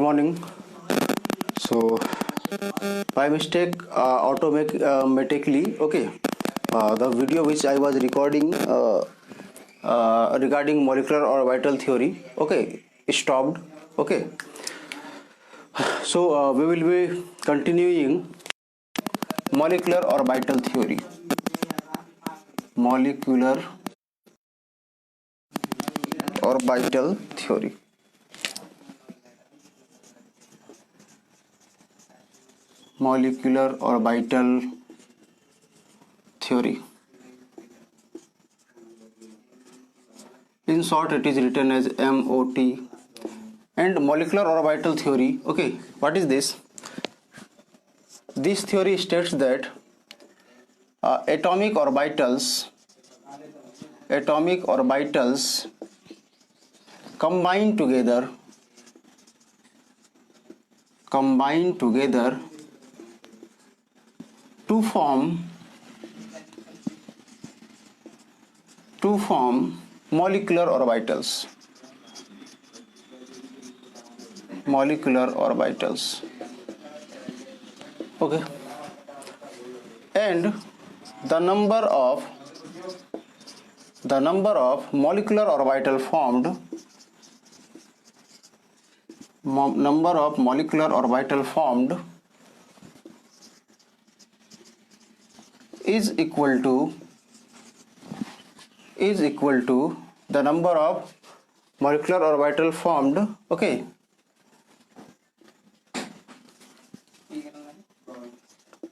morning. So by mistake, automatically, okay, the video which I was recording regarding molecular orbital theory, okay, stopped. Okay, so we will be continuing molecular orbital theory. Molecular orbital theory. Molecular orbital theory. In short, it is written as MOT. And molecular orbital theory, okay, what is this? This theory states that atomic orbitals combine together to form molecular orbitals. Okay, and the number of molecular orbital formed is equal to the number of molecular orbital formed, okay,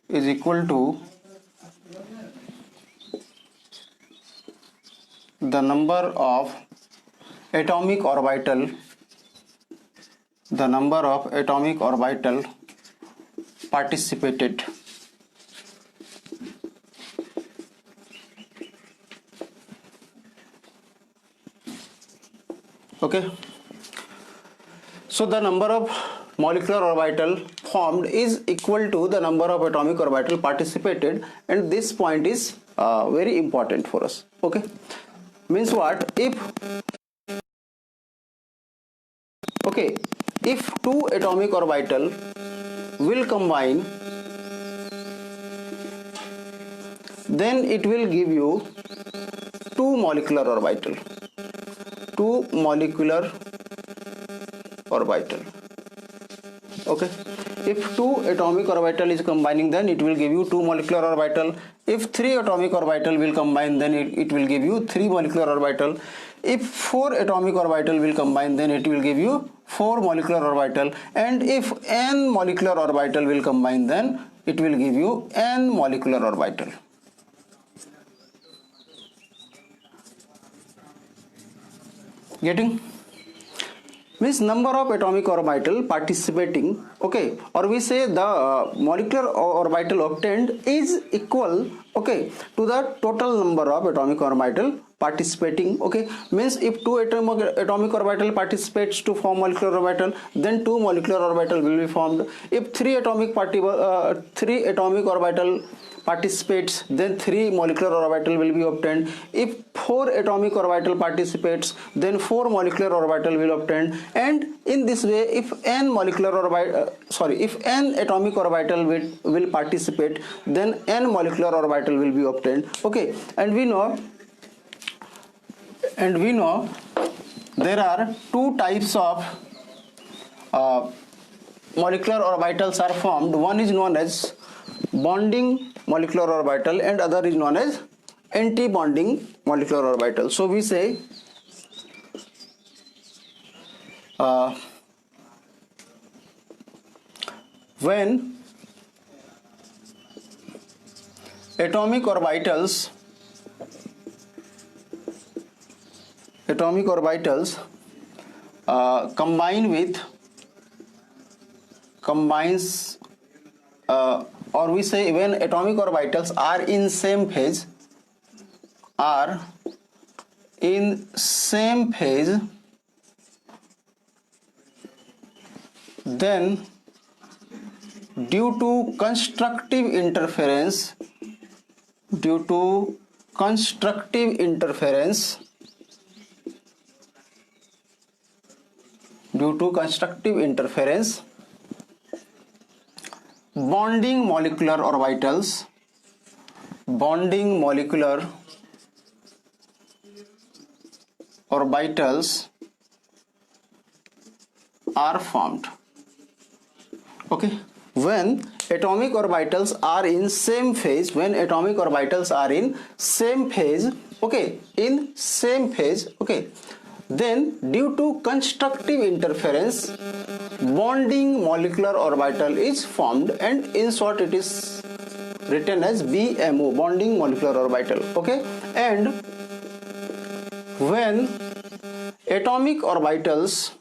is equal to the number of atomic orbital participated. Okay, so the number of molecular orbital formed is equal to the number of atomic orbital participated, and this point is very important for us. Okay, means what? If two atomic orbital will combine, then it will give you two molecular orbital. Okay, if two atomic orbital is combining, then it will give you two molecular orbital. If three atomic orbital will combine, then it will give you three molecular orbital. If four atomic orbital will combine, then it will give you four molecular orbital. And if n molecular orbital will combine, then it will give you n molecular orbital. Getting? Means number of atomic orbital participating, okay, or we say the molecular orbital obtained is equal, okay, to the total number of atomic orbital participating. Okay, means if two atomic orbital participates to form molecular orbital, then two molecular orbital will be formed. If three atomic orbital participates, then three molecular orbital will be obtained. If four atomic orbital participates, then four molecular orbital will obtained. And in this way, if n atomic orbital will participate, then n molecular orbital will be obtained. Okay, and we know there are two types of molecular orbitals are formed. One is known as bonding molecular orbital and other is known as anti-bonding molecular orbital. So we say when atomic orbitals or we say when atomic orbitals are in same phase, then due to constructive interference, due to constructive interference, bonding molecular orbitals are formed. Okay, when atomic orbitals are in same phase, okay, in same phase, okay, then due to constructive interference, bonding molecular orbital is formed, and in short it is written as BMO, bonding molecular orbital. Okay, and when atomic orbitals,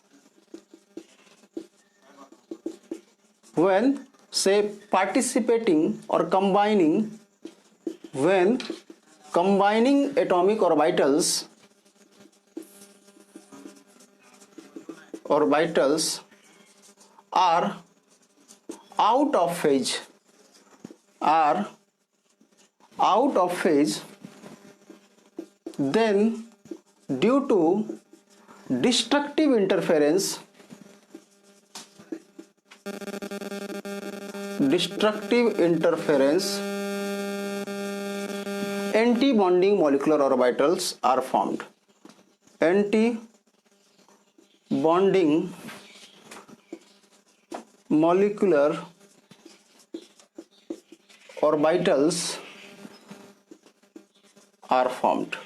when say participating or combining, when combining atomic orbitals are out of phase, then due to destructive interference, anti-bonding molecular orbitals are formed. Anti-bonding molecular orbitals are formed.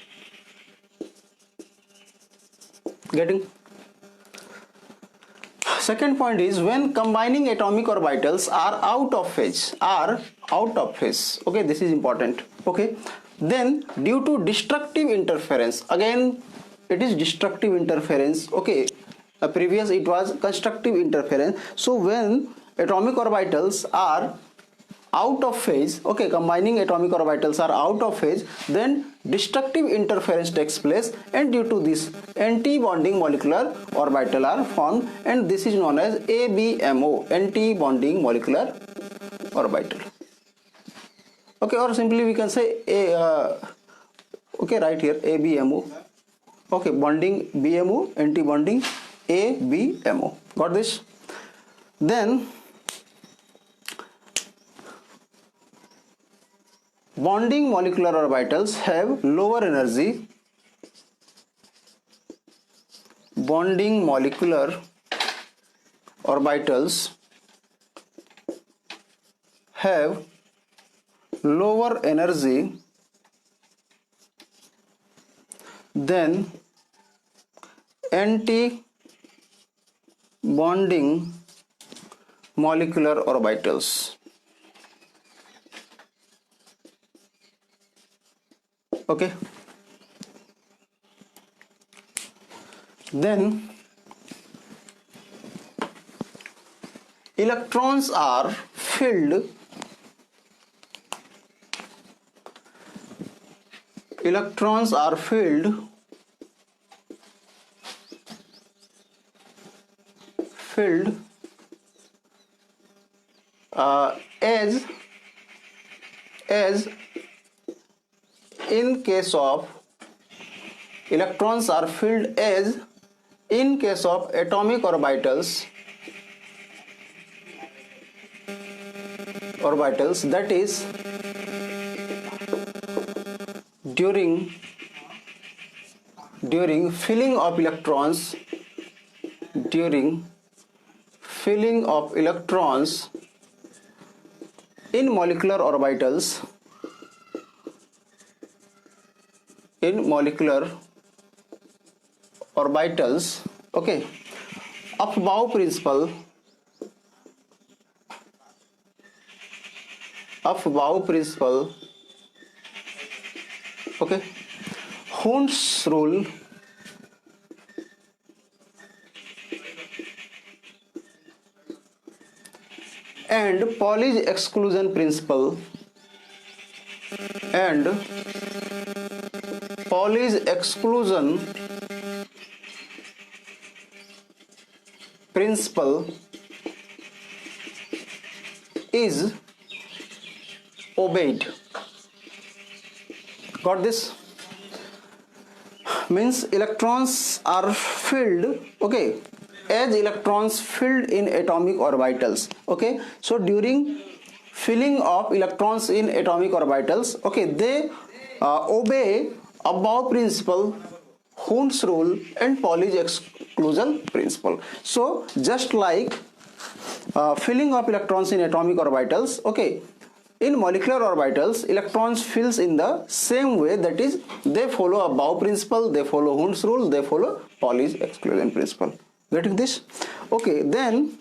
Getting? Second point is when combining atomic orbitals are out of phase. Okay, this is important. Okay, then due to destructive interference, again it is destructive interference. Okay, previous it was constructive interference. So when atomic orbitals are out of phase, okay, combining atomic orbitals are out of phase, then destructive interference takes place, and due to this anti-bonding molecular orbital are formed, and this is known as ABMO, anti-bonding molecular orbital. Okay, or simply we can say okay, right here ABMO. Okay, bonding BMO, anti-bonding ABMO. Got this? Then bonding molecular orbitals have lower energy. Bonding molecular orbitals have lower energy than anti-bonding molecular orbitals. Okay, then electrons are filled as in case of electrons are filled as in case of atomic orbitals, that is during filling of electrons, in molecular orbitals, okay, Aufbau principle, okay, Hund's rule, and Pauli's exclusion principle, is obeyed. Got this? Means electrons are filled, okay, as electrons filled in atomic orbitals. Okay, so during filling of electrons in atomic orbitals, okay, they obey above principle, Hund's rule and Pauli's exclusion principle. So just like filling of electrons in atomic orbitals, okay, in molecular orbitals electrons fills in the same way, that is they follow above principle, they follow Hund's rule, they follow Pauli's exclusion principle. Getting this? Okay, then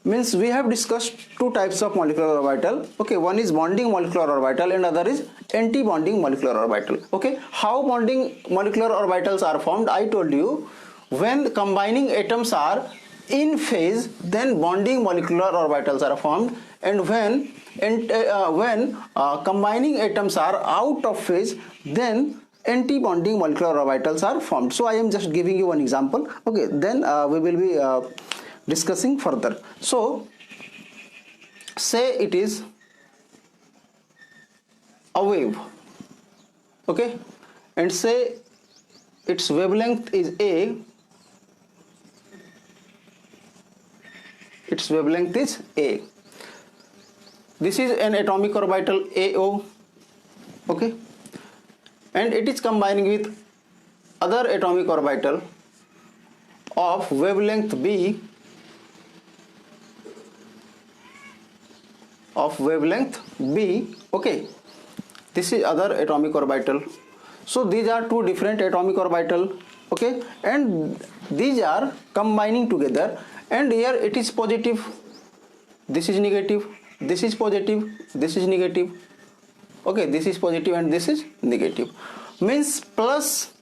means we have discussed two types of molecular orbital. Okay, one is bonding molecular orbital and other is anti-bonding molecular orbital. Okay, how bonding molecular orbitals are formed? I told you, when combining atoms are in phase, then bonding molecular orbitals are formed, and when combining atoms are out of phase, then anti-bonding molecular orbitals are formed. So I am just giving you one example. Okay, then we will be discussing further. So say it is a wave, okay, and say its wavelength is a, its wavelength is a. This is an atomic orbital AO, okay, and it is combining with other atomic orbital of wavelength B, okay. This is other atomic orbital. So these are two different atomic orbital, okay, and these are combining together, and here it is positive, this is negative, this is positive, this is negative, okay, this is positive and this is negative. Means plus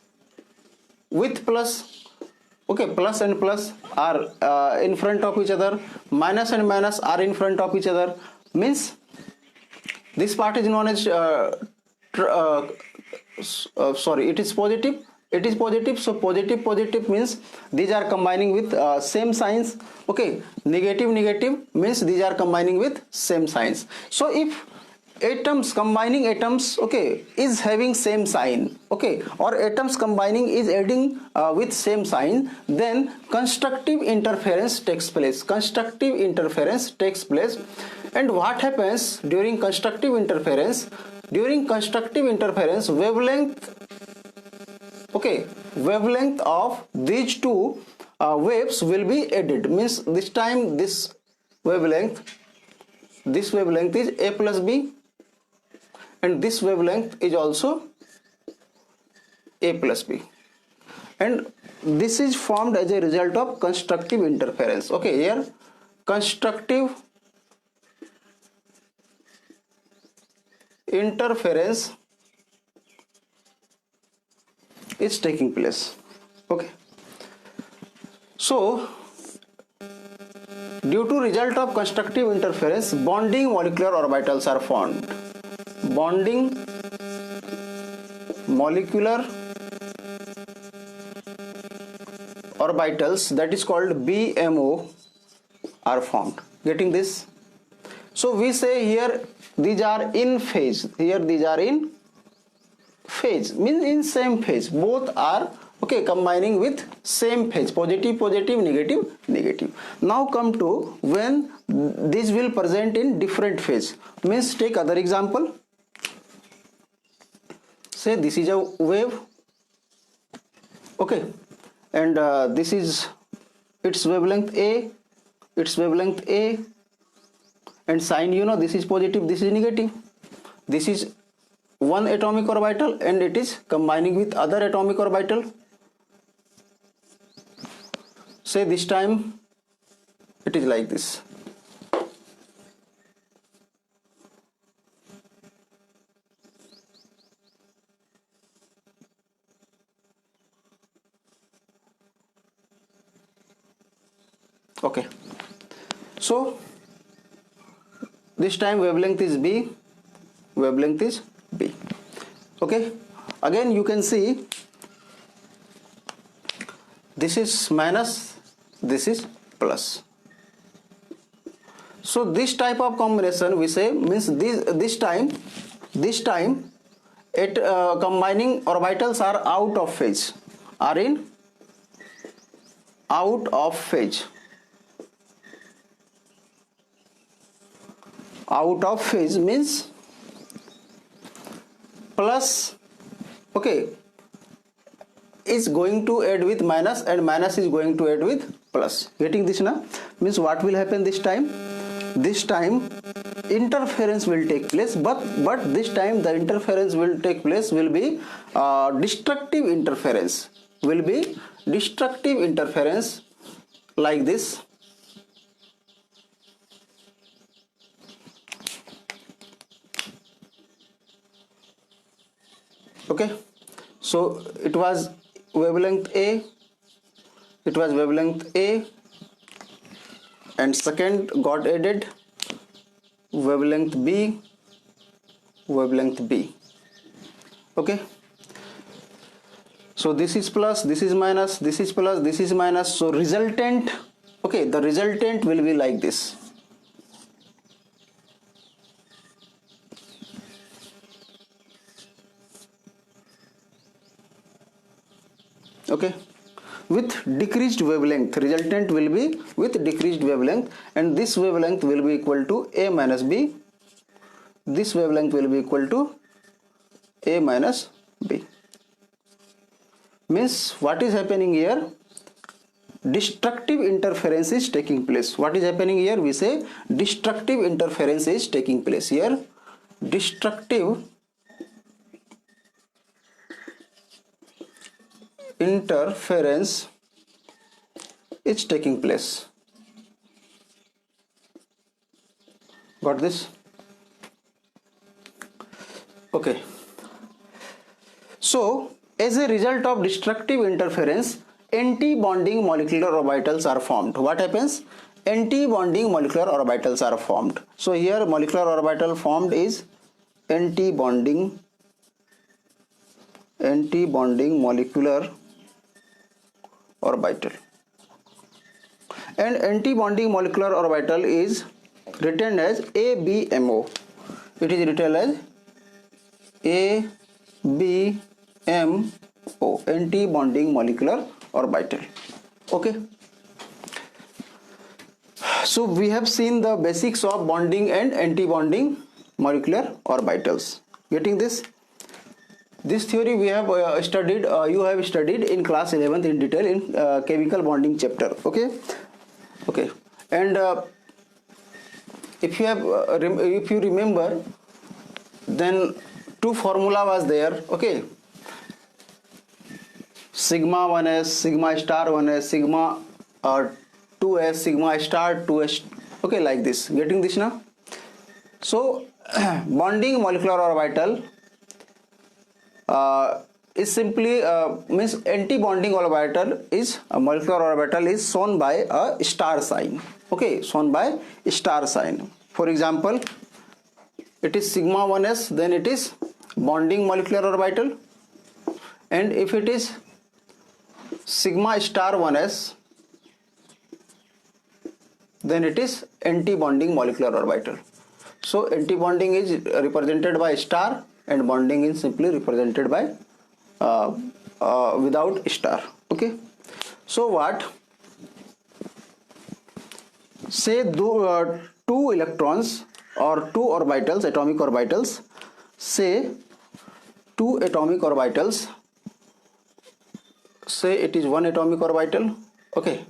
with plus, okay, plus and plus are in front of each other, minus and minus are in front of each other. Means this part is known as sorry, it is positive, it is positive. So positive means these are combining with same signs, okay. Negative means these are combining with same signs. So if atoms, combining atoms, okay, is having same sign, okay, or atoms combining is adding with same sign, then constructive interference takes place. Constructive interference takes place. And what happens during constructive interference? During constructive interference, wavelength, okay, wavelength of these two waves will be added. Means this time this wavelength is A plus B, and this wavelength is also A plus B, and this is formed as a result of constructive interference. Okay, here constructive interference is taking place, okay. So due to result of constructive interference, bonding molecular orbitals are formed. Bonding molecular orbitals, that is called BMO, are formed. Getting this? So we say here these are in phase, here these are in phase, means in same phase, both are, okay, combining with same phase, positive, negative. Now come to when this will present in different phase. Means take other example. Say this is a wave, okay, and this is its wavelength A, and sign, you know, this is positive, this is negative. This is one atomic orbital and it is combining with other atomic orbital. Say this time it is like this. Okay, so this time wavelength is B, okay. Again you can see this is minus, this is plus. So this type of combination we say means this time it combining orbitals are out of phase, are in out of phase. Out of phase means plus, okay, is going to add with minus and minus is going to add with plus. Getting this now? Means what will happen this time? This time interference will take place, but this time the interference will take place will be destructive interference, will be destructive interference like this. Okay, so it was wavelength A, it was wavelength A, and second got added wavelength B, wavelength B. Okay, so this is plus, this is minus, this is plus, this is minus, so resultant, okay, the resultant will be like this. Okay, with decreased wavelength, resultant will be with decreased wavelength, and this wavelength will be equal to A minus B, this wavelength will be equal to A minus B. Means what is happening here? Destructive interference is taking place. What is happening here? We say destructive interference is taking place here. Destructive interference is taking place. Got this? Okay. So as a result of destructive interference, anti-bonding molecular orbitals are formed. What happens? Anti-bonding molecular orbitals are formed. So here molecular orbital formed is anti-bonding molecular orbital, and anti-bonding molecular orbital is written as ABMO. It is written as ABMO, anti-bonding molecular orbital. Okay, so we have seen the basics of bonding and anti-bonding molecular orbitals. Getting this? This theory we have studied, you have studied in class 11th in detail in chemical bonding chapter. Okay, okay, and if you remember, then two formula was there. Okay, sigma 1s, sigma star 1s, sigma 2s, sigma star 2s. Okay, like this. Getting this now? So bonding molecular orbital is simply means anti-bonding orbital is a molecular orbital is shown by a star sign. Okay, shown by star sign. For example, it is sigma 1s, then it is bonding molecular orbital, and if it is sigma star 1s, then it is anti-bonding molecular orbital. So anti-bonding is represented by star and bonding is simply represented by without star. Okay, so what? Say two electrons or two orbitals, atomic orbitals, say two atomic orbitals, say it is one atomic orbital, okay,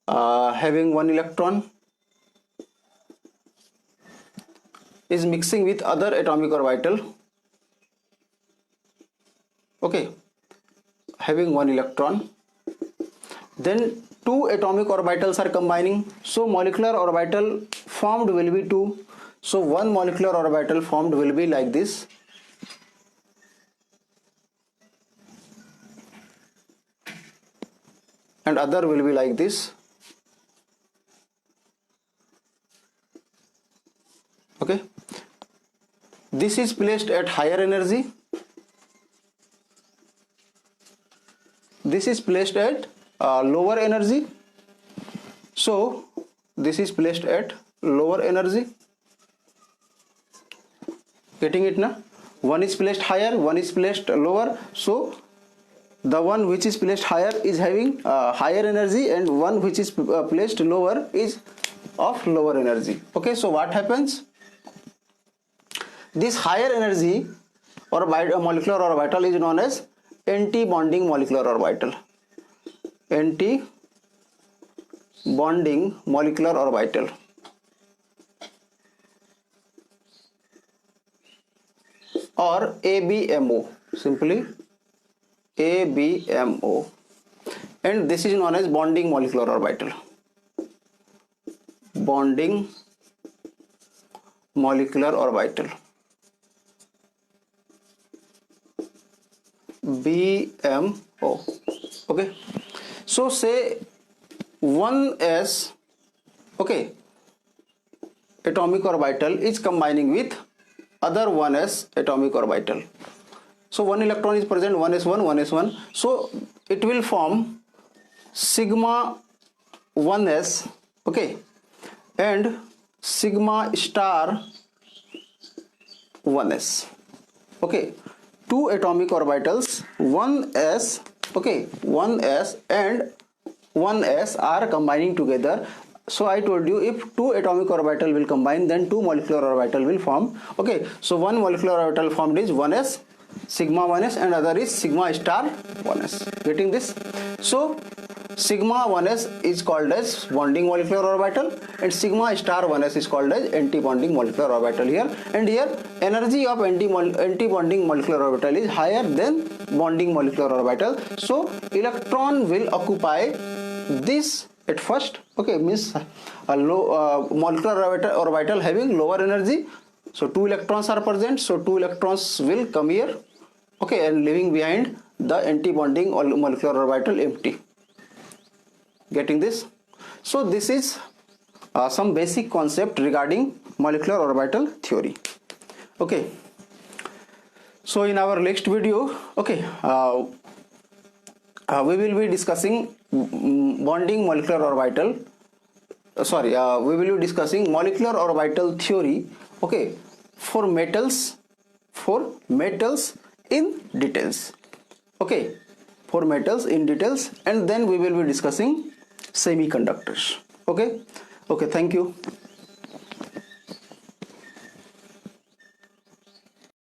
having one electron is mixing with other atomic orbital, okay, having one electron, then two atomic orbitals are combining, so molecular orbital formed will be two. So one molecular orbital formed will be like this, and other will be like this. Okay, this is placed at higher energy, this is placed at lower energy, so this is placed at lower energy. Getting it now? One is placed higher, one is placed lower, so the one which is placed higher is having higher energy, and one which is placed lower is of lower energy. Okay, so what happens, this higher energy or molecular orbital is known as anti-bonding molecular orbital. Anti-bonding molecular orbital. Or ABMO, simply ABMO, and this is known as bonding molecular orbital. Bonding molecular orbital, BMO. Okay, so say 1s, okay, atomic orbital is combining with other 1s atomic orbital. So one electron is present, 1s1, 1s1, so it will form sigma 1s, okay, and sigma star 1s. Okay, two atomic orbitals, 1s, okay, 1s and 1s are combining together. So I told you, if two atomic orbital will combine, then two molecular orbital will form. Okay, so one molecular orbital formed is 1s, sigma 1s, and other is sigma star 1s. Getting this? So sigma 1s is called as bonding molecular orbital, and sigma star 1s is called as anti-bonding molecular orbital here. And here energy of anti-bonding molecular orbital is higher than bonding molecular orbital, so electron will occupy this at first. Okay, means a low molecular orbital having lower energy, so two electrons are present, so two electrons will come here, okay, and leaving behind the anti-bonding molecular orbital empty. Getting this? So this is some basic concept regarding molecular orbital theory. Okay, so in our next video, okay, we will be discussing bonding molecular orbital, we will be discussing molecular orbital theory, okay, for metals in details. Okay, for metals in details, and then we will be discussing semiconductors. Okay, thank you.